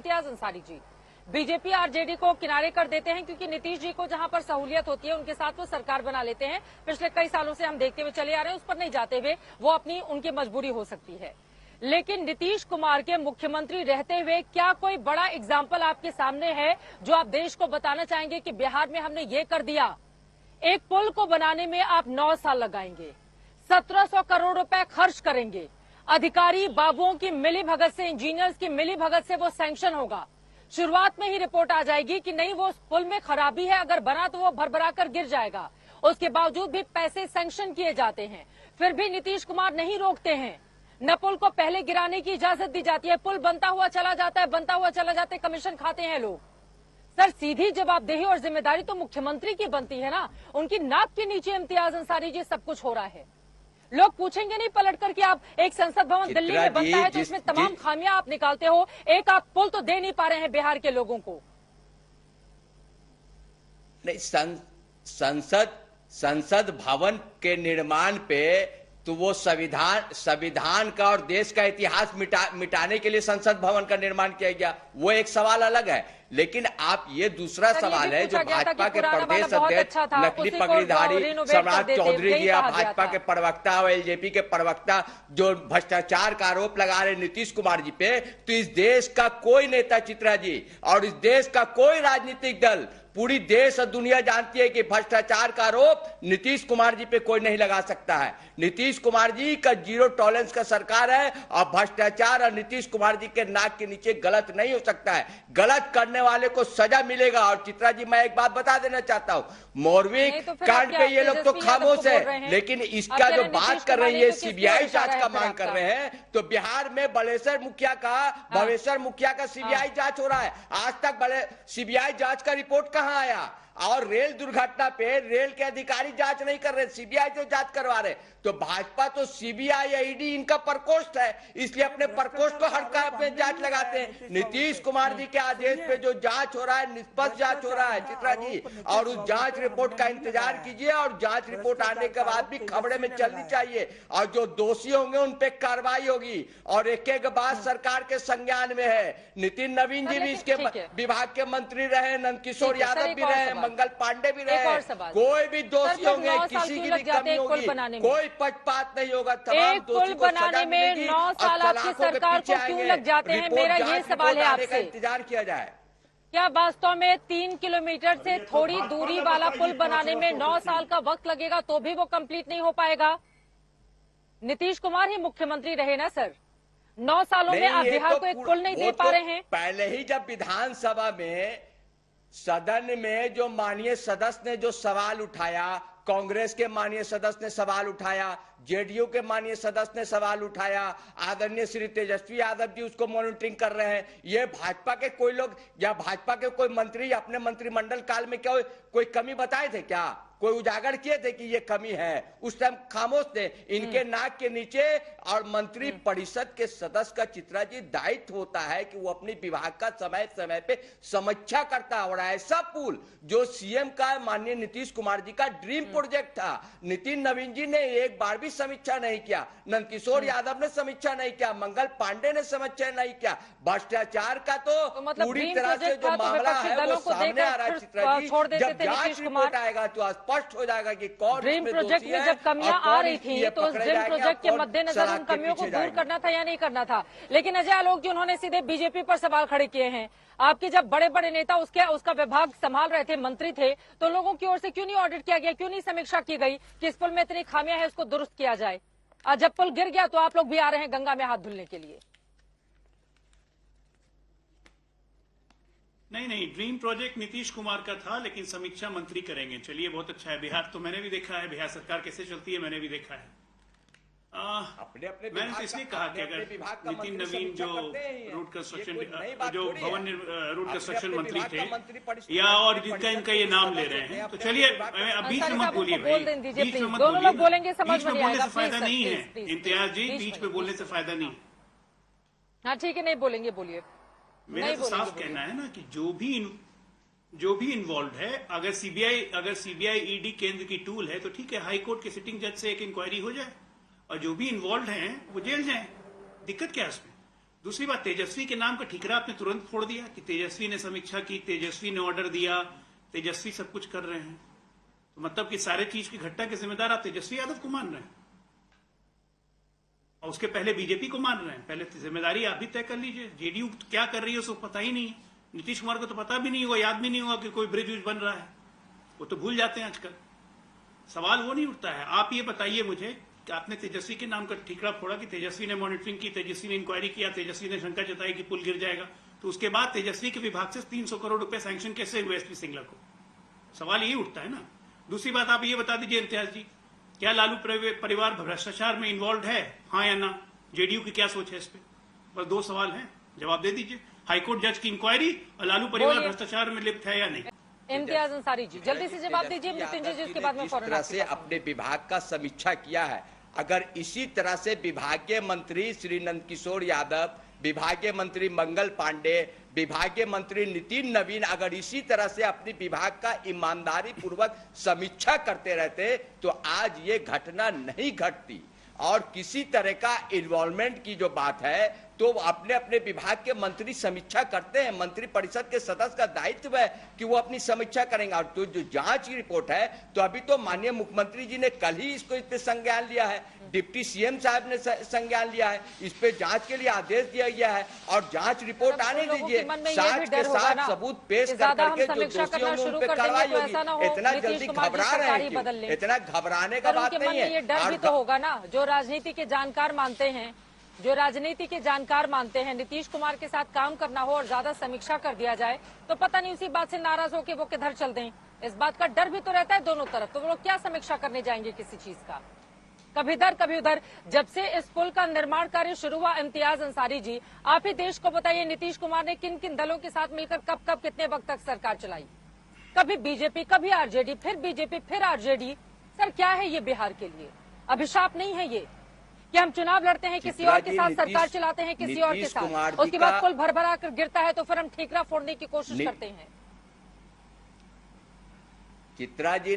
Imtiaz Ansari ji BJP RJD को किनारे कर देते हैं, क्योंकि नीतीश जी को जहां पर सहूलियत होती है उनके साथ वो सरकार बना लेते हैं। पिछले कई सालों से हम देखते हुए चले आ रहे हैं, उस पर नहीं जाते हुए, वो अपनी उनकी मजबूरी हो सकती है। लेकिन नीतीश कुमार के मुख्यमंत्री रहते हुए क्या कोई बड़ा एग्जाम्पल आपके सामने है जो आप देश को बताना चाहेंगे कि बिहार में हमने ये कर दिया? एक पुल को बनाने में आप 9 साल लगाएंगे, 1700 करोड़ रुपए खर्च करेंगे, अधिकारी बाबुओं की मिलीभगत से, इंजीनियर्स की मिलीभगत से वो सैंक्शन होगा। शुरुआत में ही रिपोर्ट आ जाएगी कि नहीं, वो पुल में खराबी है, अगर बना तो वो भरभरा कर गिर जाएगा। उसके बावजूद भी पैसे सैंक्शन किए जाते हैं, फिर भी नीतीश कुमार नहीं रोकते हैं। न पुल को पहले गिराने की इजाजत दी जाती है, पुल बनता हुआ चला जाता है, बनता हुआ चला जाता है, कमीशन खाते हैं लोग। सर, सीधी जवाबदेही और जिम्मेदारी तो मुख्यमंत्री की बनती है ना। उनकी नाक के नीचे इम्तियाज अंसारी जी सब कुछ हो रहा है। लोग पूछेंगे नहीं पलटकर कि आप एक संसद भवन दिल्ली में बनता है तो इसमें तमाम खामियां आप निकालते हो, एक आप पुल तो दे नहीं पा रहे हैं बिहार के लोगों को। नहीं, संसद भवन के निर्माण पे तो वो संविधान का और देश का इतिहास मिटाने के लिए संसद भवन का निर्माण किया गया, वो एक सवाल अलग है। लेकिन आप ये दूसरा सवाल है जो भाजपा के प्रदेश अध्यक्ष नकली पगड़ीधारी सम्राट चौधरी जी, भाजपा के प्रवक्ता और एलजेपी के प्रवक्ता जो भ्रष्टाचार का आरोप लगा रहे नीतीश कुमार जी पे, तो इस देश का कोई नेता चित्रा जी और इस देश का कोई राजनीतिक दल, पूरी देश और दुनिया जानती है कि भ्रष्टाचार का आरोप नीतीश कुमार जी पे कोई नहीं लगा सकता है। नीतीश कुमार जी का जीरो टॉलरेंस का सरकार है और भ्रष्टाचार और नीतीश कुमार जी के नाक के नीचे गलत नहीं हो सकता है। गलत करने वाले को सजा मिलेगा। और चित्रा जी, मैं एक बात बता देना चाहता हूँ, मोरवी कांड पे ये लोग तो खामोश है, लेकिन इसका जो बात कर रही है सीबीआई जांच का मांग कर रहे हैं, तो बिहार में भवेश्वर मुखिया का सीबीआई जांच हो रहा है। आज तक सीबीआई जांच का रिपोर्ट कहां आया? और रेल दुर्घटना पे रेल के अधिकारी जांच नहीं कर रहे, सीबीआई जो जांच करवा रहे। तो भाजपा तो सीबीआई ईडी इनका प्रकोष्ठ है, इसलिए अपने प्रकोष्ठ को हर काम पे जांच लगाते हैं। नीतीश कुमार जी के आदेश पे जो जांच हो रहा है, निष्पक्ष जांच हो रहा है चित्रा जी, और उस जांच रिपोर्ट का इंतजार कीजिए। और जांच रिपोर्ट आने के बाद भी खबरें में चलनी चाहिए और जो दोषी होंगे उन पे कार्रवाई होगी। और एक बात सरकार के संज्ञान में है, नितिन नवीन जी भी इसके विभाग के मंत्री रहे, नंदकिशोर यादव भी रहे, मंगल पांडे भी रहे, कोई भी दोषी होंगे, किसी की भी कमी होगी, कोई पक्षपात नहीं होगा। एक पुल बनाने में 9 साल आपकी सरकार को क्यों लग जाते हैं? मेरा ये सवाल है आपसे। इंतजार किया जाए। क्या वास्तव में 3 किलोमीटर से थोड़ी दूरी वाला पुल बनाने में 9 साल का वक्त लगेगा तो भी वो कंप्लीट नहीं हो पाएगा? नीतीश कुमार ही मुख्यमंत्री रहे ना सर, 9 सालों में आप बिहार को एक पुल नहीं दे पा रहे हैं। पहले ही जब विधानसभा में सदन में जो माननीय सदस्य ने जो सवाल उठाया, कांग्रेस के माननीय सदस्य ने सवाल उठाया, जेडीयू के माननीय सदस्य ने सवाल उठाया, आदरणीय श्री तेजस्वी यादव जी उसको मॉनिटरिंग कर रहे हैं। ये भाजपा के कोई लोग या भाजपा के कोई मंत्री अपने मंत्रिमंडल काल में क्या कोई कमी बताए थे? क्या कोई उजागर किए थे कि ये कमी है? उस टाइम खामोश थे। इनके नाक के नीचे और मंत्री परिषद के सदस्य का चित्रा जी दायित्व होता है कि वो अपनी विभाग का समय समय पे समीक्षा करता है। और ऐसा पुल जो सीएम का माननीय नीतीश कुमार जी का ड्रीम प्रोजेक्ट था, नितिन नवीन जी ने एक बार भी समीक्षा नहीं किया, नंदकिशोर यादव ने समीक्षा नहीं किया, मंगल पांडे ने समीक्षा नहीं किया। भ्रष्टाचार का तो मतलब पूरी तरह से जो मामला है वो सामने आ रहा है चित्रा जी। जब जांच रिपोर्ट आएगा तो स्पष्ट हो जाएगा कि कौन ड्रीम प्रोजेक्ट में जब कमियां आ रही थी तो उस ड्रीम प्रोजेक्ट के मद्देनजर उन कमियों को दूर करना था या नहीं करना था? लेकिन अजय आलोक जी, उन्होंने सीधे बीजेपी पर सवाल खड़े किए हैं। आपके जब बड़े बड़े नेता उसका विभाग संभाल रहे थे, मंत्री थे, तो लोगों की ओर से क्यों नहीं ऑडिट किया गया, क्यों नहीं समीक्षा की गई कि इस पुल में इतनी खामियां हैं, इसको दुरुस्त किया जाए? जब पुल गिर गया तो आप लोग भी आ रहे हैं गंगा में हाथ धुलने के लिए। नहीं, ड्रीम प्रोजेक्ट नीतीश कुमार का था, लेकिन समीक्षा मंत्री करेंगे। चलिए, बहुत अच्छा है। बिहार तो मैंने भी देखा है, बिहार सरकार कैसे चलती है मैंने भी देखा है। मैंने तो इसलिए कहा कि अगर नितिन नवीन जो रोड कंस्ट्रक्शन रोड कंस्ट्रक्शन मंत्री थे या और जिनका इनका ये नाम ले रहे हैं, तो चलिए बीच में मत बोलिए भाई, बीच में मत बोलिए, बोलेंगे समझ बीच में बोलने से फायदा नहीं है इम्तियाज जी, बीच में बोलने से फायदा नहीं। हाँ ठीक है, नहीं बोलेंगे, बोलिए। मेरा तो साफ कहना है ना कि जो भी इन्वॉल्व है, अगर सीबीआई ईडी केंद्र की टूल है तो ठीक है, हाई कोर्ट के सिटिंग जज से एक इंक्वायरी हो जाए और जो भी इन्वॉल्व हैं वो जेल जाएं। दिक्कत क्या है उसमें? दूसरी बात, तेजस्वी के नाम का ठीकरा आपने तुरंत फोड़ दिया कि तेजस्वी ने समीक्षा की, तेजस्वी ने ऑर्डर दिया, तेजस्वी सब कुछ कर रहे हैं। तो मतलब कि सारे चीज की घटना के जिम्मेदार आप तेजस्वी यादव को मान रहे हैं और उसके पहले बीजेपी को मान रहे हैं। पहले जिम्मेदारी आप भी तय कर लीजिए। जेडीयू क्या कर रही है उसको पता ही नहीं है। नीतीश कुमार को तो पता भी नहीं होगा, याद भी नहीं होगा कि कोई ब्रिज बन रहा है, वो तो भूल जाते हैं आजकल। सवाल वो नहीं उठता है। आप ये बताइए मुझे कि आपने तेजस्वी के नाम का ठीकरा फोड़ा कि तेजस्वी ने मॉनिटरिंग की, तेजस्वी ने इंक्वायरी किया, तेजस्वी ने शंका जताई कि पुल गिर जाएगा, तो उसके बाद तेजस्वी के विभाग से 300 करोड़ रुपए सैंक्शन कैसे हुए एसपी सिंगला को? सवाल यही उठता है ना। दूसरी बात, आप ये बता दीजिए इम्तियाज जी, क्या लालू परिवार भ्रष्टाचार में इन्वॉल्व है, हाँ या ना? जेडीयू की क्या सोच है इस पे? बस 2 सवाल हैं, जवाब दे दीजिए। हाईकोर्ट जज की इंक्वायरी और लालू परिवार भ्रष्टाचार में लिप्त है या नहीं? इम्तियाज अंसारी जी जल्दी से जवाब दीजिए। मृत्युंजय जी उसके बाद में फौरन तरह से अपने विभाग का समीक्षा किया है, अगर इसी तरह से विभागीय मंत्री श्री नंदकिशोर यादव, विभागीय मंत्री मंगल पांडे, विभागीय मंत्री नितिन नवीन अगर इसी तरह से अपनी विभाग का ईमानदारी पूर्वक समीक्षा करते रहते तो आज ये घटना नहीं घटती। और किसी तरह का इन्वॉल्वमेंट की जो बात है तो अपने अपने विभाग के मंत्री समीक्षा करते हैं, मंत्री परिषद के सदस्य का दायित्व है कि वो अपनी समीक्षा करेंगे। और तो जो जांच की रिपोर्ट है तो अभी तो माननीय मुख्यमंत्री जी ने कल ही इसको इस पे संज्ञान लिया है, डिप्टी सीएम साहब ने संज्ञान लिया है, इस पे जांच के लिए आदेश दिया गया है और जांच रिपोर्ट आने दीजिए, साथ के साथ सबूत पेश करके जो दोषियों हैं उन पे कार्रवाई होगी। इतना जल्दी घबरा रहे हैं क्यों? इतना घबराने का बात नहीं है। ये डर भी तो होगा ना, जो राजनीति के जानकार मानते हैं, जो राजनीति के जानकार मानते हैं नीतीश कुमार के साथ काम करना हो और ज्यादा समीक्षा कर दिया जाए तो पता नहीं उसी बात से नाराज होकर वो किधर चल दें। इस बात का डर भी तो रहता है दोनों तरफ। तो वो लोग क्या समीक्षा करने जाएंगे किसी चीज का? कभी इधर कभी उधर। जब से इस पुल का निर्माण कार्य शुरू हुआ, इम्तियाज अंसारी जी आप ही देश को बताइए, नीतीश कुमार ने किन किन दलों के साथ मिलकर कब कब कितने वक्त तक सरकार चलाई? कभी बीजेपी, कभी आरजेडी, फिर बीजेपी, फिर आरजेडी। सर क्या है ये बिहार के लिए? अभिशाप नहीं है ये कि हम चुनाव लड़ते हैं, किसी और के साथ सरकार चलाते हैं, किसी और के साथ, उसके बाद पुल भरभरा कर गिरता है तो फिर हम ठीकरा फोड़ने की कोशिश करते हैं। चित्रा जी,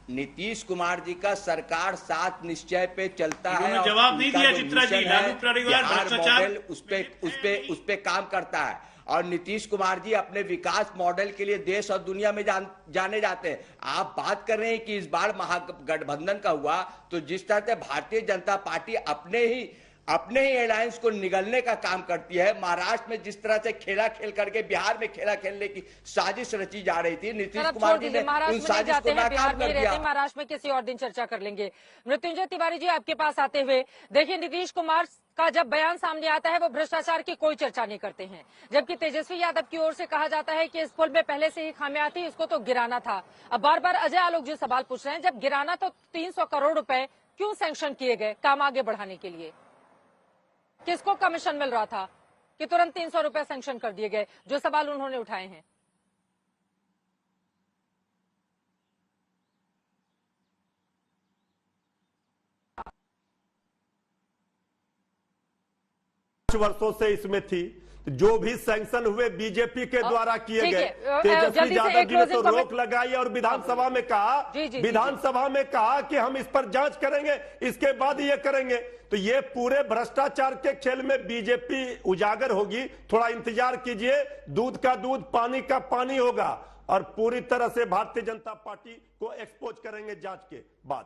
नीतीश कुमार जी का सरकार 7 निश्चय पे चलता है। जवाब नहीं दिया चित्रा जी। लालू परिवार भ्रष्टाचार उस पे काम करता है और नीतीश कुमार जी अपने विकास मॉडल के लिए देश और दुनिया में जाने जाते हैं। आप बात कर रहे हैं कि इस बार महागठबंधन का हुआ तो जिस तरह से भारतीय जनता पार्टी अपने ही अलायंस को निगलने का काम करती है, महाराष्ट्र में जिस तरह से खेला खेल करके बिहार में खेला खेलने की साजिश रची जा रही थी, नीतीश कुमार जी ने उन साजिश को नाकाम कर दिया। महाराष्ट्र में किसी और दिन चर्चा कर लेंगे। मृत्युंजय तिवारी जी आपके पास आते हुए, देखिए नीतीश कुमार का जब बयान सामने आता है वो भ्रष्टाचार की कोई चर्चा नहीं करते हैं, जबकि तेजस्वी यादव की ओर से कहा जाता है कि इस पुल में पहले से ही खामियां थी, इसको तो गिराना था। अब बार बार अजय आलोक जी सवाल पूछ रहे हैं, जब गिराना तो 300 करोड़ रुपए क्यों सैंक्शन किए गए काम आगे बढ़ाने के लिए? किसको कमीशन मिल रहा था कि तुरंत 300 रुपए सैंक्शन कर दिए गए? जो सवाल उन्होंने उठाए हैं। वर्षों से इसमें थी, जो भी सैंक्शन हुए बीजेपी के द्वारा किए गए। तेजस्वी यादव जी ने तो रोक लगाई और विधानसभा में कहा कि हम इस पर जांच करेंगे, इसके बाद ये करेंगे। तो ये पूरे भ्रष्टाचार के खेल में बीजेपी उजागर होगी। थोड़ा इंतजार कीजिए, दूध का दूध पानी का पानी होगा और पूरी तरह से भारतीय जनता पार्टी को एक्सपोज करेंगे जांच के बाद।